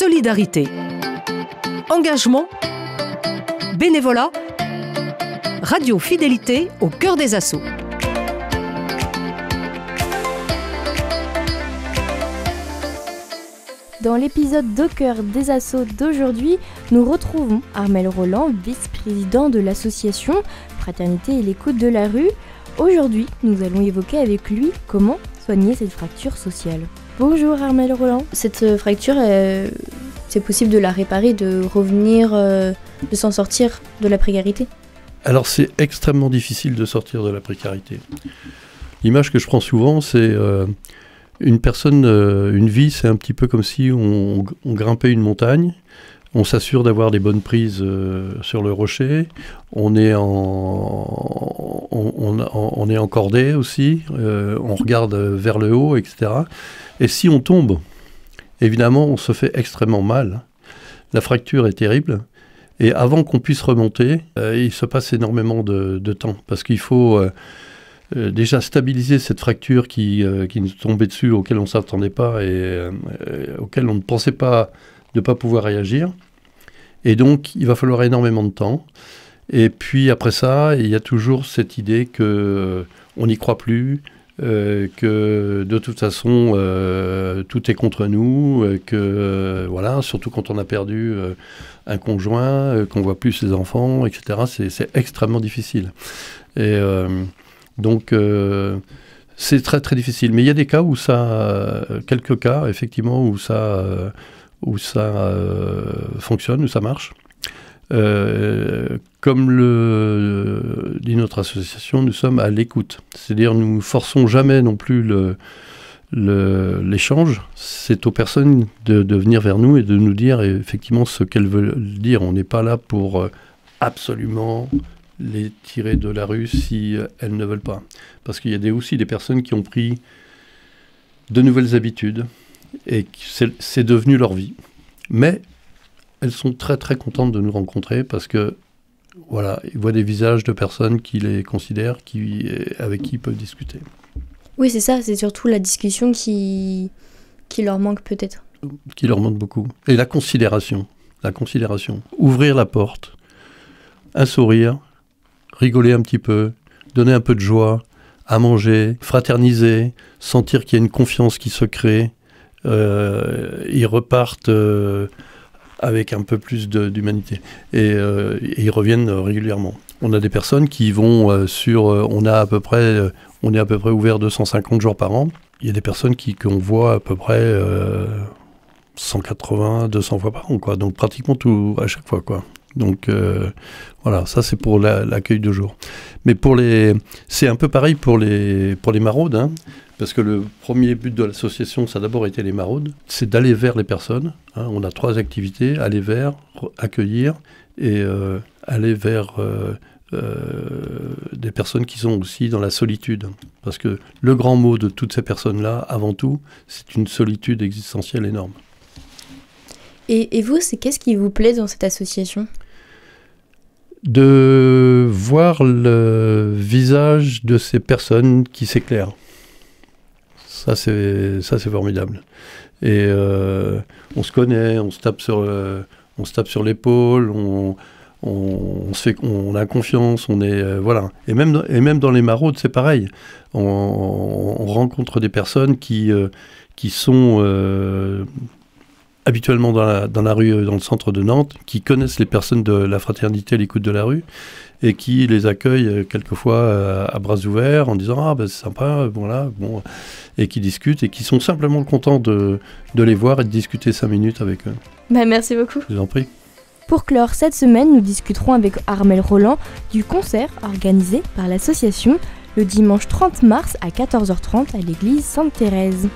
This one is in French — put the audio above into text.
solidarité, engagement, bénévolat, Radio Fidélité au cœur des assauts. Dans l'épisode Au cœur des assauts d'aujourd'hui, nous retrouvons Armel Roland, vice-président de l'association Fraternité et l'écoute de la rue. Aujourd'hui, nous allons évoquer avec lui comment soigner cette fracture sociale. Bonjour Armel Roland. Cette fracture, c'est possible de la réparer, de revenir, de s'en sortir de la précarité? Alors c'est extrêmement difficile de sortir de la précarité. L'image que je prends souvent, c'est une personne, une vie, c'est un petit peu comme si on grimpait une montagne. On s'assure d'avoir des bonnes prises sur le rocher. On est en cordée aussi. On regarde vers le haut, etc. Et si on tombe, évidemment, on se fait extrêmement mal. La fracture est terrible. Et avant qu'on puisse remonter, il se passe énormément de temps. Parce qu'il faut déjà stabiliser cette fracture qui nous tombait dessus, auquel on ne s'attendait pas et auquel on ne pensait pas de ne pas pouvoir réagir. Et donc, il va falloir énormément de temps. Et puis après ça, il y a toujours cette idée qu'on n'y croit plus, que de toute façon, tout est contre nous, que voilà, surtout quand on a perdu un conjoint, qu'on ne voit plus ses enfants, etc. C'est extrêmement difficile. Et donc, c'est très très difficile. Mais il y a des cas où ça, quelques cas, effectivement, où ça fonctionne, où ça marche. Comme le dit notre association, nous sommes à l'écoute. C'est-à-dire nous ne forçons jamais non plus l'échange. C'est aux personnes de venir vers nous et de nous dire effectivement ce qu'elles veulent dire. On n'est pas là pour absolument les tirer de la rue si elles ne veulent pas. Parce qu'il y a aussi des personnes qui ont pris de nouvelles habitudes et c'est devenu leur vie. Mais elles sont très très contentes de nous rencontrer parce que voilà, ils voient des visages de personnes qui les considèrent, avec qui ils peuvent discuter. Oui, c'est ça, c'est surtout la discussion qui leur manque peut-être. Qui leur manque beaucoup. Et la considération. Ouvrir la porte, un sourire, rigoler un petit peu, donner un peu de joie, à manger, fraterniser, sentir qu'il y a une confiance qui se crée. Ils repartent avec un peu plus d'humanité et ils reviennent régulièrement. On a des personnes qui vont on est à peu près ouvert 250 jours par an. Il y a des personnes qu'on voit à peu près 180, 200 fois par an, quoi. Donc pratiquement tout à chaque fois, quoi. Donc voilà, ça c'est pour l'accueil de jour. Mais c'est un peu pareil pour les maraudes, hein, parce que le premier but de l'association, ça a d'abord été les maraudes, c'est d'aller vers les personnes. Hein, on a 3 activités, aller vers, accueillir et aller vers des personnes qui sont aussi dans la solitude. Parce que le grand mot de toutes ces personnes-là, avant tout, c'est une solitude existentielle énorme. Et vous, qu'est-ce qui vous plaît dans cette association ? De voir le visage de ces personnes qui s'éclairent. Ça c'est formidable. Et on se connaît, on se tape sur l'épaule, on a confiance, on est voilà. Et même dans les maraudes, c'est pareil. On rencontre des personnes qui sont habituellement dans la rue, dans le centre de Nantes, qui connaissent les personnes de la fraternité à l'écoute de la rue et qui les accueillent quelquefois à bras ouverts en disant « Ah, ben c'est sympa, voilà, bon », et qui discutent et qui sont simplement contents de les voir et de discuter 5 minutes avec eux. Merci beaucoup. Je vous en prie. Pour clore cette semaine, nous discuterons avec Armel Roland du concert organisé par l'association le dimanche 30 mars à 14h30 à l'église Sainte-Thérèse.